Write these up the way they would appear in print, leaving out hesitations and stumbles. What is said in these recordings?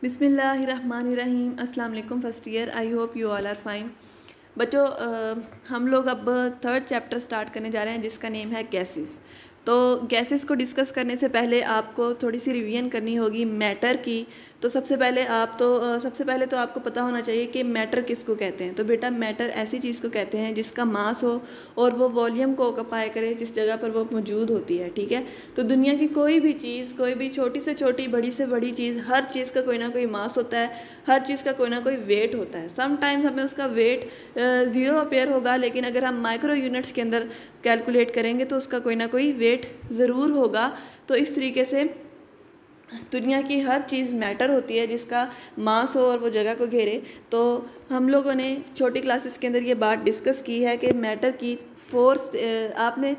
बिस्मिल्लाहिर्रहमानिर्रहीम। अस्सलाम वालेकुम first year. I hope you all are fine. बच्चों, हम लोग अब थर्ड चैप्टर स्टार्ट करने जा रहे हैं जिसका नेम है गैसेस। तो गैसेस को डिस्कस करने से पहले आपको थोड़ी सी रिवीजन करनी होगी मैटर की। तो सबसे पहले तो आपको पता होना चाहिए कि मैटर किसको कहते हैं। तो बेटा, मैटर ऐसी चीज़ को कहते हैं जिसका मास हो और वो वॉल्यूम को ऑक्यूपाई करे जिस जगह पर वो मौजूद होती है। ठीक है, तो दुनिया की कोई भी चीज़, कोई भी छोटी से छोटी, बड़ी से बड़ी चीज़, हर चीज़ का कोई ना कोई मास होता है, हर चीज़ का कोई ना कोई वेट होता है। समटाइम्स हमें उसका वेट ज़ीरो अपेयर होगा, लेकिन अगर हम माइक्रो यूनिट्स के अंदर कैलकुलेट करेंगे तो उसका कोई ना कोई वेट ज़रूर होगा। तो इस तरीके से दुनिया की हर चीज़ मैटर होती है जिसका मास हो और वो जगह को घेरे। तो हम लोगों ने छोटी क्लासेस के अंदर ये बात डिस्कस की है कि मैटर की आपने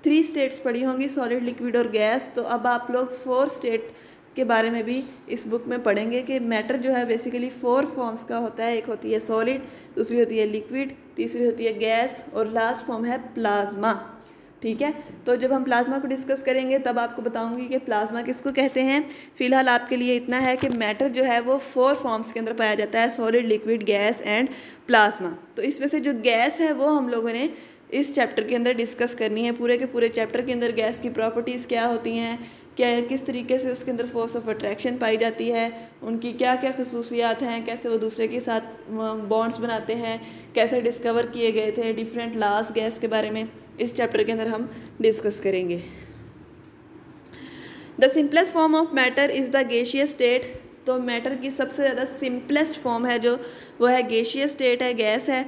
3 स्टेट्स पढ़ी होंगी, सॉलिड, लिक्विड और गैस। तो अब आप लोग 4 स्टेट के बारे में भी इस बुक में पढ़ेंगे कि मैटर जो है बेसिकली 4 फॉर्म्स का होता है। एक होती है सॉलिड, दूसरी होती है लिक्विड, तीसरी होती है गैस और लास्ट फॉर्म है प्लाज्मा। ठीक है, तो जब हम प्लाज्मा को डिस्कस करेंगे तब आपको बताऊंगी कि प्लाज्मा किसको कहते हैं। फिलहाल आपके लिए इतना है कि मैटर जो है वो 4 फॉर्म्स के अंदर पाया जाता है, solid, liquid, gas and plasma. तो इसमें से जो गैस है वो हम लोगों ने इस चैप्टर के अंदर डिस्कस करनी है। पूरे के पूरे चैप्टर के अंदर गैस की प्रॉपर्टीज़ क्या होती हैं, क्या किस तरीके से उसके अंदर फोर्स ऑफ अट्रैक्शन पाई जाती है, उनकी क्या क्या खसूसियात हैं, कैसे वो दूसरे के साथ बॉन्ड्स बनाते हैं, कैसे डिस्कवर किए गए थे, डिफरेंट लॉज गैस के बारे में इस चैप्टर के अंदर हम डिस्कस करेंगे। The simplest form of matter is the gaseous state. तो मैटर की सबसे ज़्यादा सिंपलेस्ट फॉर्म है जो वो है गैसियस स्टेट है, गैस है।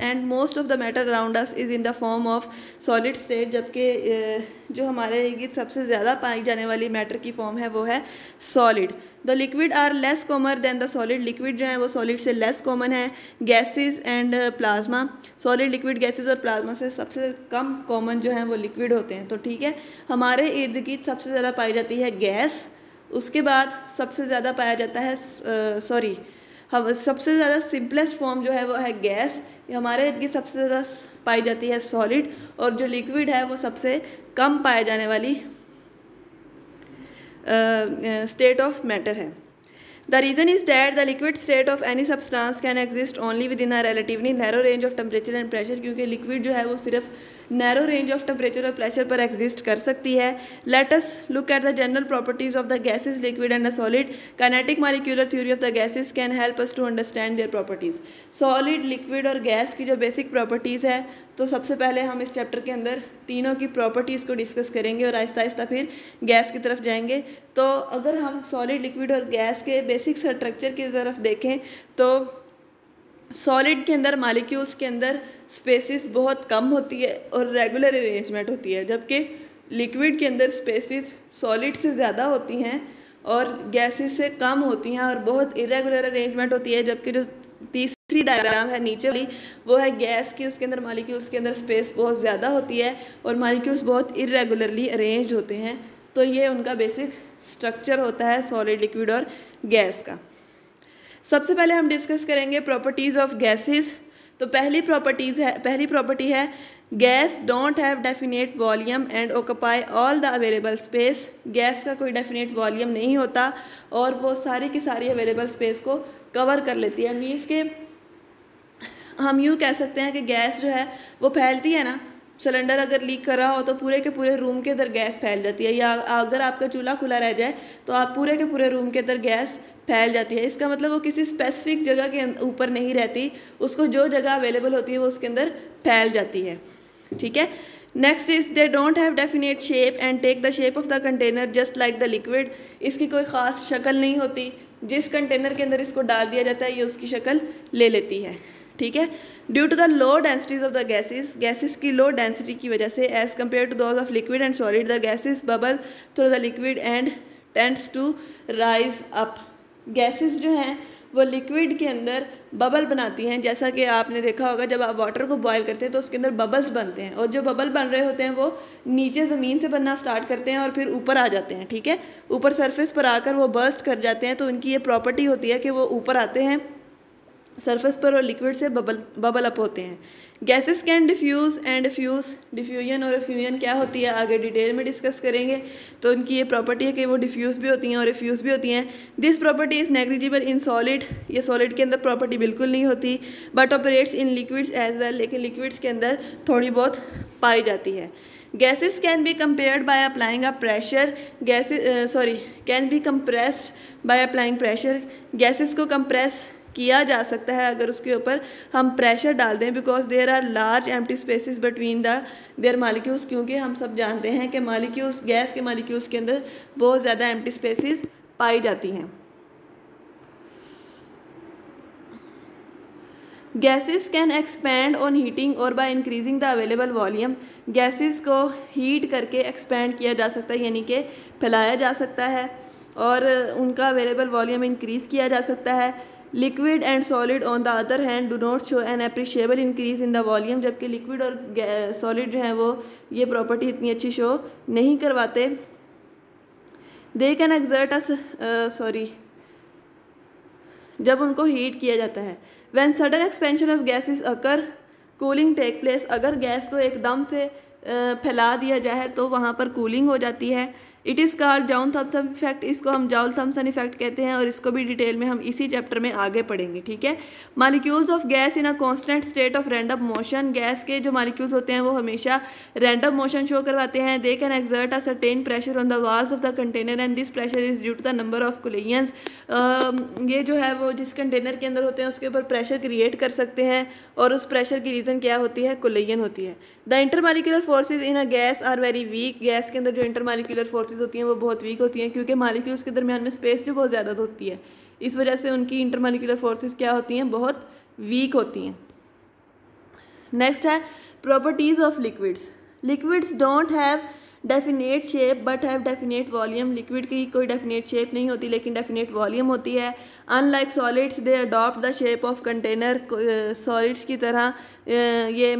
And most of the matter around us is in the form of solid state. जबकि जो हमारे इर्द सबसे ज़्यादा पाई जाने वाली मैटर की फॉर्म है वो है solid. The liquid are less common than the solid. Liquid जो है वो सॉलिड से लेस कॉमन है। Gases and plasma, solid, liquid, gases और प्लाज्मा से सबसे कम कॉमन जो है वो लिक्विड होते हैं। तो ठीक है, हमारे इर्द गिर्द सबसे ज़्यादा पाई जाती है गैस, उसके बाद सबसे ज़्यादा पाया जाता है सबसे ज़्यादा सिंपलेस्ट फॉर्म जो है वो है गैस। हमारे इर्द गिर्द सबसे ज़्यादा पाई जाती है सॉलिड, और जो लिक्विड है वो सबसे कम पाए जाने वाली स्टेट ऑफ मैटर है। The reason is that the liquid state of any substance can exist only within a relatively narrow range of temperature and pressure। क्योंकि liquid जो है वो सिर्फ नैरो रेंज ऑफ टेम्परेचर और प्रेशर पर exist कर सकती है। Let us look at the general properties of the gases, liquid and the solid. Kinetic molecular theory of the gases can help us to understand their properties. Solid, liquid और gas की जो basic properties है, तो सबसे पहले हम इस chapter के अंदर तीनों की प्रॉपर्टीज़ को डिस्कस करेंगे और आहिस्ता आहिस्ता फिर गैस की तरफ जाएंगे। तो अगर हम सॉलिड, लिक्विड और गैस के बेसिक स्ट्रक्चर की तरफ देखें तो सॉलिड के अंदर मॉलिक्यूल्स के अंदर स्पेसिस बहुत कम होती है और रेगुलर अरेंजमेंट होती है, जबकि लिक्विड के अंदर स्पेसिस सॉलिड से ज़्यादा होती हैं और गैसेस से कम होती हैं और बहुत इरेगुलर अरेंजमेंट होती है। जबकि जो तीसरी डायग्राम है नीचे वाली वो है गैस की, उसके अंदर मॉलिक्यूल्स के अंदर स्पेस बहुत ज़्यादा होती है और मॉलिक्यूल्स बहुत इरेगुलरली अरेंज्ड होते हैं। तो ये उनका बेसिक स्ट्रक्चर होता है सॉलिड, लिक्विड और गैस का। सबसे पहले हम डिस्कस करेंगे प्रॉपर्टीज़ ऑफ गैसेस। तो पहली प्रॉपर्टी है gas don't have definite volume and occupy all the available space. Gas का कोई डेफिनेट वॉल्यूम नहीं होता और वो सारी की सारी अवेलेबल स्पेस को कवर कर लेती है। मीन्स के हम यूँ कह सकते हैं कि गैस जो है वो फैलती है ना, सिलेंडर अगर लीक कर रहा हो तो पूरे के पूरे रूम के अंदर गैस फैल जाती है, या अगर आपका चूल्हा खुला रह जाए तो आप पूरे के पूरे रूम के अंदर गैस फैल जाती है। इसका मतलब वो किसी स्पेसिफिक जगह के ऊपर नहीं रहती, उसको जो जगह अवेलेबल होती है वो उसके अंदर फैल जाती है। ठीक है, next is they don't have definite shape and take the shape of the container just like the liquid. इसकी कोई ख़ास शक्ल नहीं होती, जिस कंटेनर के अंदर इसको डाल दिया जाता है ये उसकी शक्ल ले लेती है। ठीक है, due to the low densities of the gases की लो डेंसिटी की वजह से as compare to those of liquid and solid the gases bubble through the liquid and tends to rise up. Gases जो हैं वो लिक्विड के अंदर bubble बनाती हैं। जैसा कि आपने देखा होगा जब आप वाटर को बॉयल करते हैं तो उसके अंदर बबल्स बनते हैं, और जो बबल बन रहे होते हैं वो नीचे ज़मीन से बनना स्टार्ट करते हैं और फिर ऊपर आ जाते हैं। ठीक है, ऊपर सरफेस पर आकर वो बर्स्ट कर जाते हैं। तो उनकी ये प्रॉपर्टी होती है कि वो ऊपर आते हैं सरफेस पर और लिक्विड से बबल अप होते हैं। Gases can diffuse and diffusion और एफ्यूजन क्या होती है आगे डिटेल में डिस्कस करेंगे। तो उनकी ये प्रॉपर्टी है कि वो डिफ्यूज़ भी होती हैं और एफ्यूज़ भी होती हैं। This property is negligible in solid, ये सॉलिड के अंदर प्रॉपर्टी बिल्कुल नहीं होती, but operates in liquids as well, लेकिन लिक्विड्स के अंदर थोड़ी बहुत पाई जाती है। Gases can be compared by applying a pressure, can be compressed by applying pressure, gases को कंप्रेस किया जा सकता है अगर उसके ऊपर हम प्रेशर डाल दें, because there are large empty spaces between their molecules, क्योंकि हम सब जानते हैं कि मालिक्यूल्स, गैस के मालिक्यूल्स के अंदर बहुत ज़्यादा एम्प्टी स्पेसिस पाई जाती हैं। Gases can expand on heating और by increasing the available volume, gases को हीट करके एक्सपैंड किया जा सकता है, यानी कि फैलाया जा सकता है और उनका अवेलेबल वॉल्यूम इंक्रीज़ किया जा सकता है। Liquid and solid on the other hand do not show N appreciable increase in the volume, जबकि लिक्विड और सॉलिड जो हैं वो ये प्रॉपर्टी इतनी अच्छी शो नहीं करवाते। दे कैन एक्सर्ट जब उनको हीट किया जाता है। When sudden expansion of gases occur cooling take place, अगर गैस को एकदम से फैला दिया जाए तो वहाँ पर कूलिंग हो जाती है। It is called John Thomson effect, इसको हम जॉन थॉम्सन इफेक्ट कहते हैं और इसको भी डिटेल में हम इसी चैप्टर में आगे पढ़ेंगे, ठीक है। Molecules of gas in a constant state of random motion, gas के जो मालिक्यूल्स होते हैं वो हमेशा रैंडम मोशन शो करवाते हैं। They can exert a certain pressure on the walls of the container and this pressure is due to the number of collisions, ये जो है वो जिस कंटेनर के अंदर होते हैं उसके ऊपर प्रेशर क्रिएट कर सकते हैं और उस प्रेशर की रीज़न क्या होती है, कोलिजन होती है। The intermolecular forces in a gas are very weak, gas के अंदर जो इंटरमालिक्यूलर फोर्सेज होती हैं वो बहुत वीक होती हैं, क्योंकि मालिक्यूल्स के दरमियान में स्पेस जो बहुत ज़्यादा होती है, इस वजह से उनकी इंटरमालिक्यूलर फोर्सेज क्या होती हैं, बहुत वीक होती हैं। नेक्स्ट है properties of liquids. Liquids don't have definite shape but have definite volume, liquid की कोई डेफिनेट शेप नहीं होती लेकिन डेफिनेट वॉल्यूम होती है। Unlike solids they adopt the shape of container, solids की तरह ये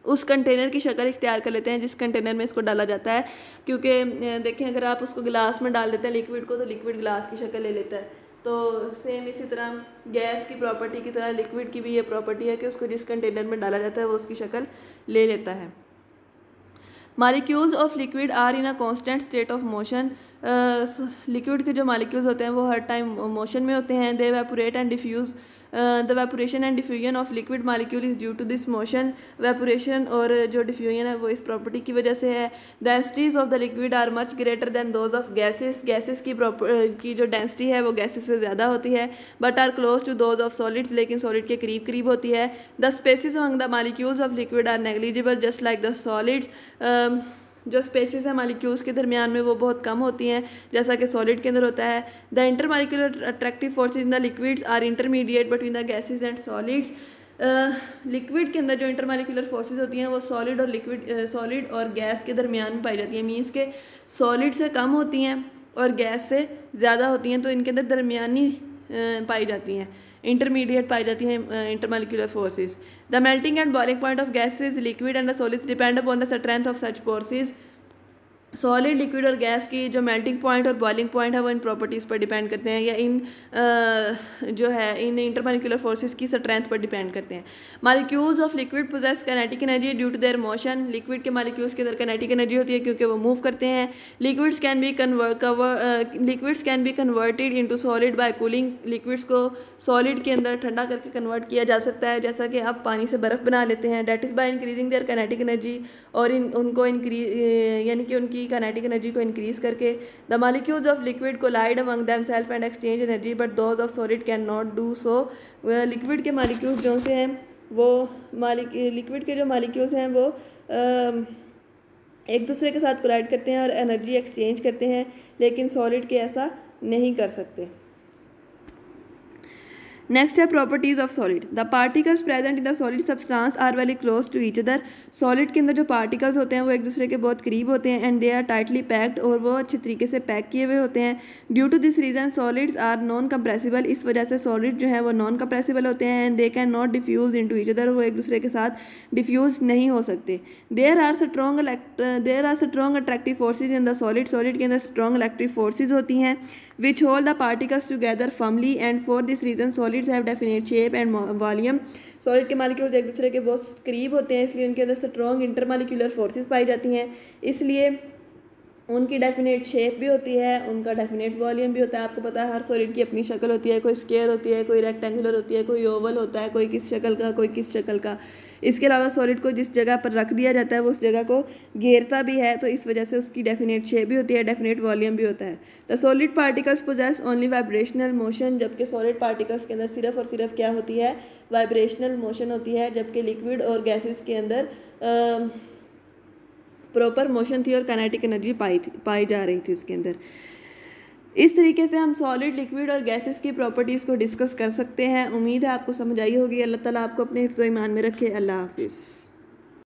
उस कंटेनर की शक्ल इख्तियार कर लेते हैं जिस कंटेनर में इसको डाला जाता है, क्योंकि देखें अगर आप उसको गिलास में डाल देते हैं लिक्विड को तो लिक्विड गिलास की शक्ल ले लेता है। तो सेम इसी तरह गैस की प्रॉपर्टी की तरह लिक्विड की भी ये प्रॉपर्टी है कि उसको जिस कंटेनर में डाला जाता है वो उसकी शक्ल ले लेता है। Molecules of liquid are in a constant state of motion, liquid के जो मालिक्यूल्स होते हैं वो हर टाइम मोशन में होते हैं। They evaporate and diffuse, the vaporation and diffusion of liquid molecule is due to this motion, vaporation और जो डिफ्यूजन है वो इस प्रॉपर्टी की वजह से है। Densities of the liquid are much greater than those of gases, gases की जो डेंसिटी है वो गैसेस से ज़्यादा होती है, but are close to those of solids, लेकिन सॉलिड के करीब करीब होती है। The spaces among the molecules of liquid are negligible just like the solids, जो स्पेसिस है मालिक्यूल्स के दरमियान में वो बहुत कम होती हैं जैसा कि सॉलिड के अंदर होता है। The intermolecular attractive forces in the liquids are intermediate between the gases and solids, liquid के अंदर जो इंटरमालिक्यूलर फोर्सेज होती हैं वो सॉलिड और गैस के दरमियान में पाई जाती हैं, मीन्स के सॉलिड से कम होती हैं और गैस से ज़्यादा होती हैं, तो इनके अंदर दरमियानी पाई जाती हैं, इंटरमीडिएट पाई जाती हैं intermolecular forces. The melting and boiling point of gases liquid and the solids depend upon the strength of such forces, solid liquid और गैस की जो मेल्टिंग पॉइंट और बॉइलिंग पॉइंट है वो इन प्रॉपर्टीज़ पर डिपेंड करते हैं या इन इंटरमालिक्यूलर फोर्सेस की स्ट्रेंथ पर डिपेंड करते हैं। Molecules of liquid possess kinetic energy due to their motion, liquid के मालिक्यूल्स के अंदर काइनेटिक एनर्जी होती है क्योंकि वो मूव करते हैं। Liquids can be converted into solid bye cooling, liquids को सॉलिड के अंदर ठंडा करके कन्वर्ट किया जा सकता है, जैसा कि आप पानी से बर्फ़ बना लेते हैं। That is by increasing their kinetic energy, और उनको यानी कि उनकी काइनेटिक एनर्जी को इंक्रीज़ करके। The molecules of liquid collide among themself and exchange energy but those of solid can not do so, liquid के मालिक्यूल्स जो से हैं वो लिक्विड के जो मालिक्यूल्स हैं वो एक दूसरे के साथ कोलाइड करते हैं और एनर्जी एक्सचेंज करते हैं, लेकिन सॉलिड के ऐसा नहीं कर सकते। नेक्स्ट है properties of solid. The particles present in the solid substance are very close to each other, solid के अंदर जो पार्टिकल्स होते हैं वो एक दूसरे के बहुत करीब होते हैं। And they are tightly packed, और वो अच्छे तरीके से पैक किए हुए होते हैं। Due to this reason solids are non compressible, इस वजह से सॉलिड जो है वो नॉन कंप्रेसिबल होते हैं। And they can not diffuse into each other, वो एक दूसरे के साथ डिफ्यूज़ नहीं हो सकते। There are strong attractive forces in the solid, solid के अंदर स्ट्रॉन्ग इलेक्ट्रिक फोर्सेज होती हैं। which hold the particles together firmly, and for this reason solids have definite shape and volume. Solid के मालिक्यूल्स एक दूसरे के बहुत करीब होते हैं, इसलिए उनके अंदर स्ट्रॉन्ग इंटरमालिक्यूलर फोर्सेस पाई जाती हैं, इसलिए उनकी डेफिनेट शेप भी होती है, उनका डेफिनेट वॉल्यूम भी होता है। आपको पता है हर सॉलिड की अपनी शक्ल होती है, कोई स्क्वायर होती है, कोई रेक्टेंगुलर होती है, कोई ओवल होता है, कोई किस शक्ल का, कोई किस शक्ल का। इसके अलावा सॉलिड को जिस जगह पर रख दिया जाता है वो उस जगह को घेरता भी है, तो इस वजह से उसकी डेफिनेट शेप भी होती है, डेफिनेट वॉल्यूम भी होता है। The solid particles possess only vibrational motion, जबकि सॉलिड पार्टिकल्स के अंदर सिर्फ और सिर्फ क्या होती है, वाइब्रेशनल मोशन होती है, जबकि लिक्विड और गैसेस के अंदर प्रॉपर मोशन थी और काइनेटिक एनर्जी पाई जा रही थी इसके अंदर। इस तरीके से हम सॉलिड, लिक्विड और गैसेस की प्रॉपर्टीज़ को डिस्कस कर सकते हैं। उम्मीद है आपको समझ आई होगी। अल्लाह ताला आपको अपने हिफ्ज़-ओ-ईमान में रखे। अल्लाह हाफिज़।